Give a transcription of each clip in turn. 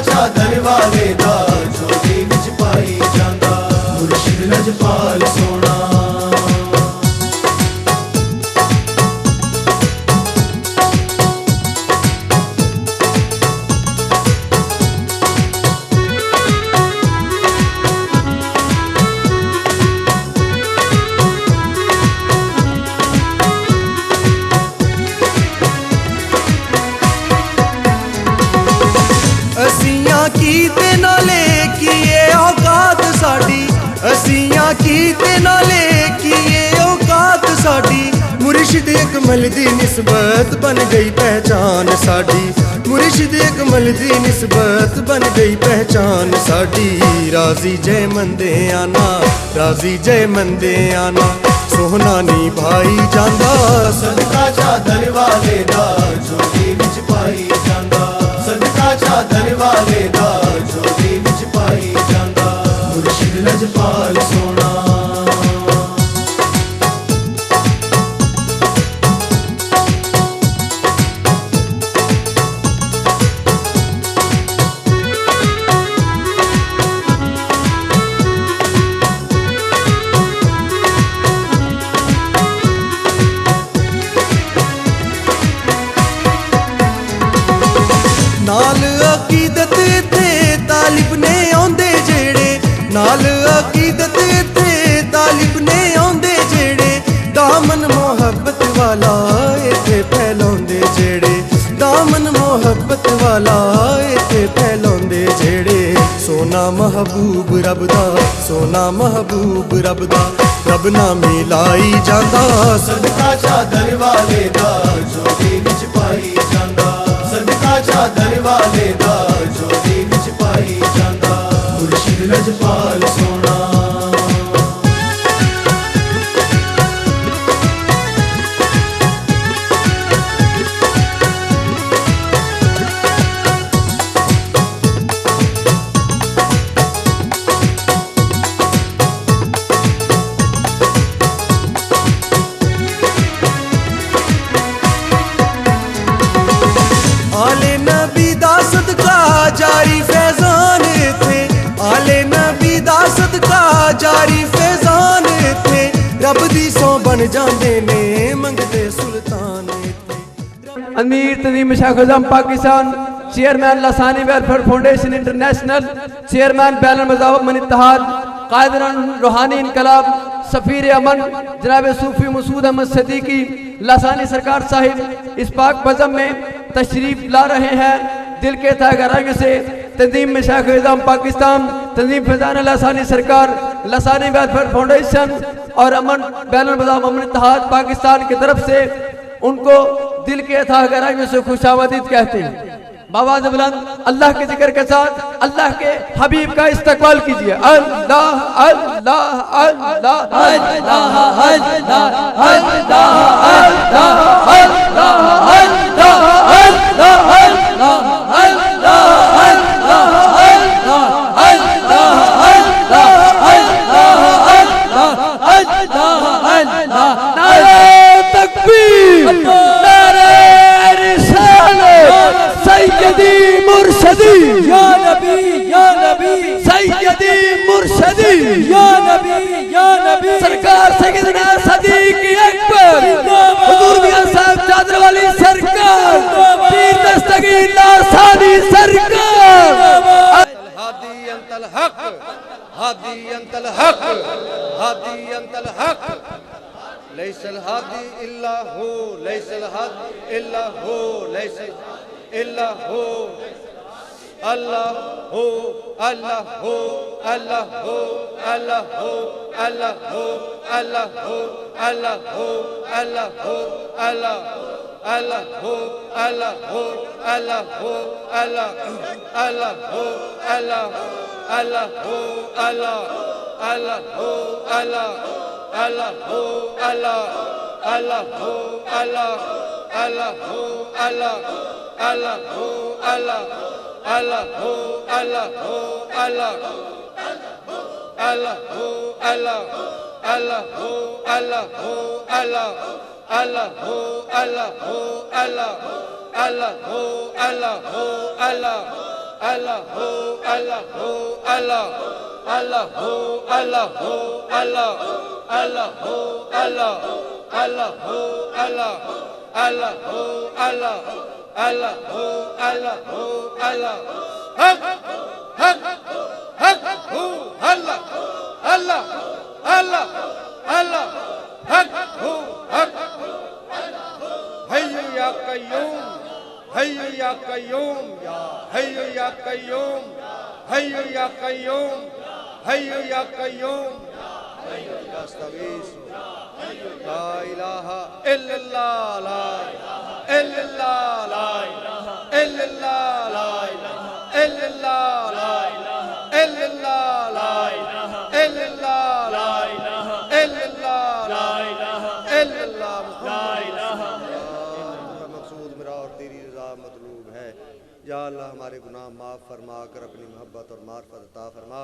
चादर वाले दा झोली विच पाई जांदा मुर्शिद लजपाल सोना। असियां कीते नाले किए औकात साडी, असियां कीते नाले किए औकात साडी, मुर्शिद अकमल दी निस्बत बन गई पहचान साडी, मुर्शिद अकमल दी निस्बत बन गई पहचान साडी। राजी जय मंदे आना, राजी जय मंदे आना, सोहना नी भाई जांदा सदका चादर वाले दा झोली विच पाई जांदा, सदका चादर वाले दा झोली विच पाई जांदा मुर्शिद लजपाल सोना। नाल अकीदत थे तालिब ने आंदे जेड़े, नाल अकीदत थे तालिब ने आंदे जेड़े, दामन मोहब्बत वाला इथे फैलांदे जेड़े, दामन मोहब्बत वाला इथे फैलांदे जेड़े। सोना महबूब रब दा, सोना महबूब रब दा, रब ना मिलाई जांदा सदका चादर वाले दा झोली विच पाई जांदा, सदका चादर वाले दा झोली विच पाई जांदा मुर्शिद लजपाल सोना। आले नबी दा सदका जारी फैजान थे, आले नबी दा सदका जारी फैजान थे, रब दी सौ बन जांदे ने मंगदे सुल्तान थे। अमीर तंजीम मशाइख आज़म Pakistan, chairman Lasani welfare foundation international, chairman बैनुल मज़ाहिब अमन इत्तेहाद, कायदरान रूहानी इनकलाब, सफ़ीर अमन जनाब सूफी मसूद अहमद सदीकी लसानी सरकार साहिब इस पाक बज़म में तशरीफ ला रहे हैं। दिल के तहगराइयों से तंजीम मशाइख आज़म पाकिस्तान, तंजीम फैज़ान लसानी सरकार, लसानी वेलफेयर फाउंडेशन और अमन बैनुल मज़ाहिब अमन इत्तेहाद पाकिस्तान की तरफ से उनको दिल के तहगराइयों से खुशामदीद कहते हैं। बाबा बुलंद अल्लाह के जिक्र के साथ अल्लाह के हबीब का इस्तकबाल कीजिए। अल्लाह अल्लाह अल्लाह अल्लाह अल्लाह अल्लाह अल्लाह अल्लाह सैयदी मुर्शदी या नबी या नबी, सैयदी मुर्शदी या नबी या नबी, सरकार सैयदना सदीक अकबर हुजूर मियां साहब चादर वाली सरकार, पीर दस्तगीर लासानी सरकार। हादी अंतल हक, हादी अंतल हक, हादी अंतल हक, लैसल हादी इल्ला हु, लैसल हादी इल्ला हु, लैसल इल्ला हु, अल्लाह हो अल्लाह हो अल्लाह हो अल्लाह हो अल्लाह हो अल्लाह हो अल्लाह हो अल्लाह हो अल्लाह अल्लाह हो अल्लाह हो अल्लाह हो अल्लाह अल्लाह हो अल्लाह अल्लाह हो अल्लाह अल्लाह हो अल्लाह अल्लाह हो अल्लाह अल्लाह हो अल्लाह अल्लाह हो अल्लाह अल्लाह हो अल्लाह अल्लाह हो अल्लाह हो अल्लाह अल्लाह हो अल्लाह अल्लाह हो अल्लाह हो अल्लाह अल्लाह हो अल्लाह हो अल्लाह अल्लाह हो अल्लाह हो अल्लाह अल्लाह हो अल्लाह हो अल्लाह अल्लाह हो अल्लाह हो अल्लाह अल्लाह हो अल्लाह अल्लाह हो अल्लाह अल्लाह हो अल्लाह अल्लाह हो अल्लाह हो अल्लाह हक हक हक हो अल्लाह अल्लाह अल्लाह अल्लाह हक हो हक हय्यु या कय्यूम हय्यु या कय्यूम हय्यु या कय्यूम हय्यु या कय्यूम हय्यु या कय्यूम हय्यु यस्तगीस ला इलाहा इल्लल्लाह ला इलाहा इल्लल्लाह ला इलाहा इल्लल्लाह ला इलाहा इल्लल्लाह ला इलाहा इल्लल्लाह ला इलाहा इल्लल्लाह ला इलाहा इल्लल्लाह ला इलाहा इल्लल्लाह ला इलाहा मकसूद मेरा और तेरी रज़ा मतलूब है। या अल्लाह हमारे गुनाह माफ़ फरमा कर अपनी मोहब्बत और मार्फत अता फरमा,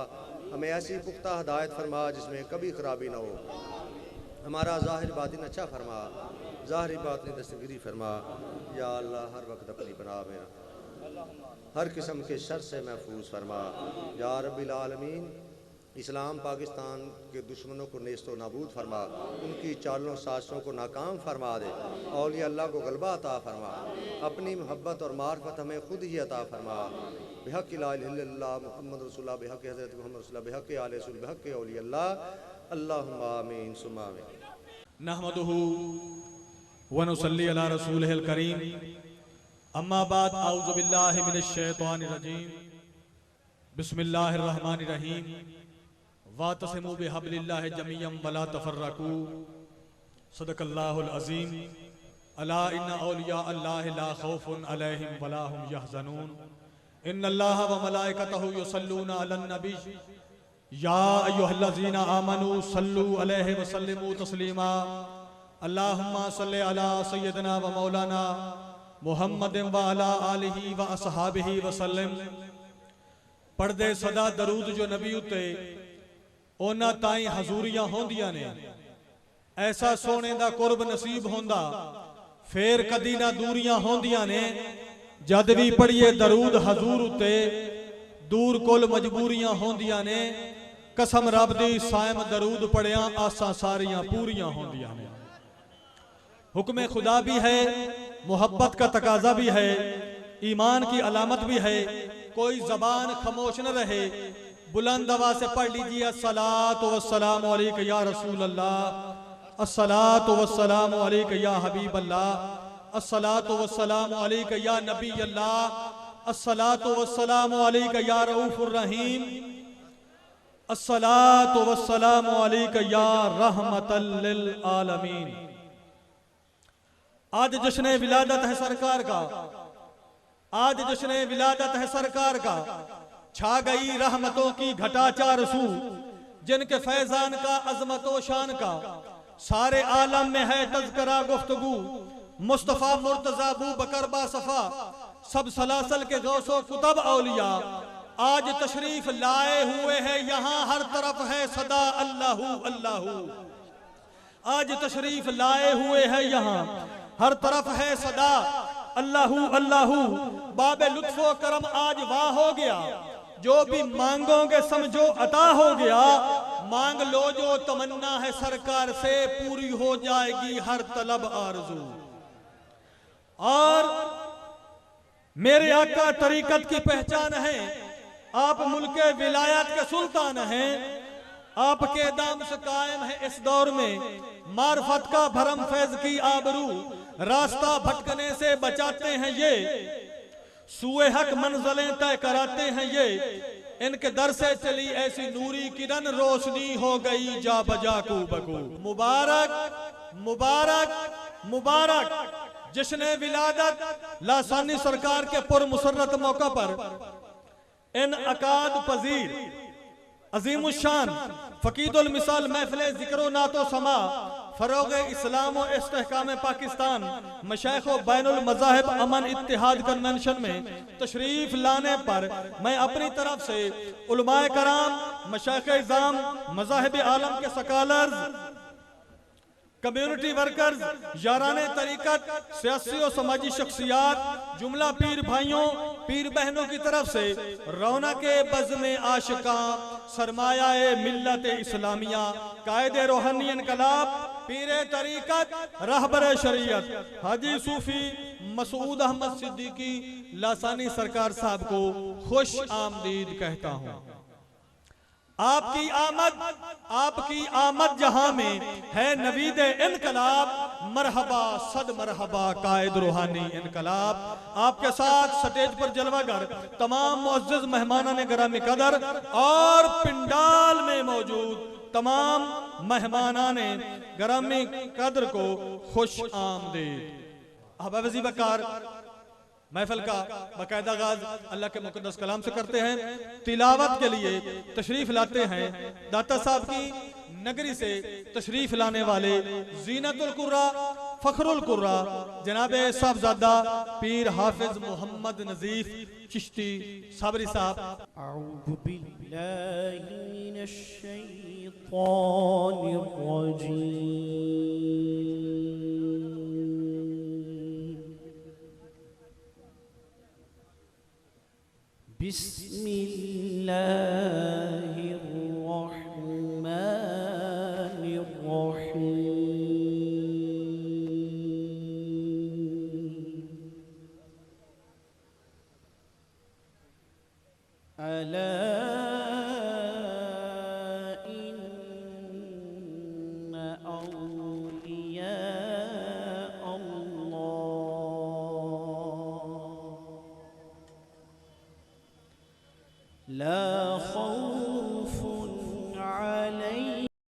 हमें ऐसी पुख्ता हदायत फरमा जिसमें कभी खराबी ना हो। हमारा ज़ाहिर बातिन अच्छा फरमा, ज़ाहिरी बातिन दस्तगीरी फरमा। या अल्लाह हर वक्त अपनी पनाह में रख, हर किस्म के शर से महफूज फरमा। या रब्बिल आलमीन इस्लाम पाकिस्तान के दुश्मनों को नेस्तो नाबूद फरमा, उनकी चालों साजिशों को नाकाम फरमा दे। औलिया अल्लाह को गलबा अता फरमा, अपनी मोहब्बत और मार्फत हमें खुद ही अता फरमा। बिहक़ ला इलाहा इल्लल्लाह मुहम्मद रसूलुल्लाह बिहक़ हज़रत मुहम्मद रसूलुल्लाह बिहक़ आले रसूल बिहक़ औलिया अल्लाह अल्लाहुम्मा आमीन सुम्मा आमीन। नहमदुहु व नुसल्ली अला रसूलिहिल करीम, अम्मा बाद, औज़ु बिल्लाहि मिनश शैतानिर रजीम, बिस्मिल्लाहिर रहमानिर रहीम। वातसिमू बिहब्लिल्लाहि जमीअन वला तफर्रकू, सदक़ल्लाहुल अज़ीम। अला इन्ना औलिया अल्लाहि ला खौफुन अलैहिम वला हुम यहज़नून, इन्नल्लाह व मलाइकतहु युसल्लूना अलन नबी, या अय्युहल्लज़ीना आमनू सल्लू अलैहि व सल्लिमू तस्लीमा। अल्लाहुम्मा सल्लि अला सय्यदिना व मौलाना मुहम्मदिन व अला आलिहि व असहाबिहि व सल्लिम। पढ़दे सदा दरूद जो नबी उत्ते ओना ताई हजूरियां होंदियां ने, ऐसा सोने दा कुर्ब नसीब होंदा, फेर कदी ना दूरियां होंदियां ने। जद भी पढ़िए दरूद हजूर उत्ते, दूर कोल मजबूरियां होंदियां ने। कसम रब दी सायम दरूद पढ़िया आसा सारियां पूरियां होंदियां ने। हुक्म खुदा भी है, मोहब्बत का तकाजा भी है, ईमान की अलामत भी है। कोई जबान खामोश न रहे, बुलंद आवाज से पढ़ लीजिए अस्सलातु वस्सलामु अलैका या रसूल अल्लाह, अस्सलातु वस्सलामु अलैका या हबीब अल्लाह, अस्सलातु वस्सलामु अलैका या नबी अल्लाह, अस्सलातु वस्सलामु अलैका या रऊफुर रहीम, अस्सलातु वस्सलामु अलैका या रहमतल लिल आलमीन। आज जश्न विलादत है सरकार का, आज जश्न विलादत है सरकार का। छा गई रहमतों की घटा चार सू, जिनके फैजान का अजमतो शान का सारे आलम में है तज़करा गुफ्तगू। मुस्तफ़ा मुर्तज़ा अबू बकर बासफ़ा, सब सलासल के गौसो कुतब औलिया आज तशरीफ लाए हुए हैं यहाँ। हर तरफ है सदा अल्लाहू अल्लाहू, आज तशरीफ लाए हुए हैं यहाँ। हर तरफ है सदा अल्लाहू अल्लाहू। बाबे लुत्फो करम आज वाह हो गया, जो भी मांगोगे समझो अता हो गया। मांग लो जो तमन्ना है सरकार से, पूरी हो जाएगी हर तलब आरज़ू। और मेरे आका तरीकत की पहचान है, आप मुल्के विलायत के सुल्तान हैं। आपके दाम से कायम है इस दौर में मार्फत का भरम फैज की आबरू। रास्ता भटकने से बचाते हैं ये, सुए हक मंजिलें तय कराते हैं ये। इनके दर से चली ऐसी नूरी किरण, रोशनी हो गई जा बजा कू बकू। मुबारक मुबारक मुबारक जश्न विलादत लासानी सरकार के पुरमुसर्रत मौका पर इन अकाद पजीर अजीमुशान फकीदुल मिसाल महफिल जिक्रो नातो समा फरोग इस्लाम और इस्तेहकाम पाकिस्तान मशाइख बैनुल मज़ाहिब अमन इत्तिहाद कन्वेंशन में तशरीफ लाने पर मैं अपनी तरफ से उलमाए कराम, मशाइख इज़ाम, मज़ाहिब आलम के स्कॉलर्स, कम्युनिटी वर्कर्स, याराने तरीकत, सियासी और समाजी शख्सियात, जुमला पीर भाइयों पीर बहनों की तरफ से रौनक बज़्म आशिका सरमाया मिल्लत इस्लामिया कायदे रूहानी इनकलाब पीर तरीकत रहबर शरीयत हाजी सूफी मसूद अहमद सिद्दीकी लासानी सरकार साहब को खुश आमदीद कहता हूँ। आपकी आमद जहां में है नवीद इनकलाब मरहबा सद मरहबा कायद रूहानी इनकलाब। आपके साथ स्टेज पर जलवागर तमाम मुअज़्ज़ज़ मेहमानान ने गरामी कदर और पिंडाल में मौजूद तमाम मेहमानान ने गरामी कदर को खुश आमदीद। अहबाब वज़ीबकार महफिल का बाकायदा आगाज अल्लाह के मुकद्दस कलाम से करते हैं। तिलावत के लिए तशरीफ लाते हैं दाता साहब की नगरी से तशरीफ लाने वाले जीनतुल कुर्रा फखरुल कुर्रा जनाब साहबजादा पीर हाफिज मोहम्मद नजीफ चिश्ती साबरी साहब। अऊज़ु बिल्लाहि मिनश शैतानिर रजीम। बिस्मिल्लाहिर्रहमानिर्रहीम। अला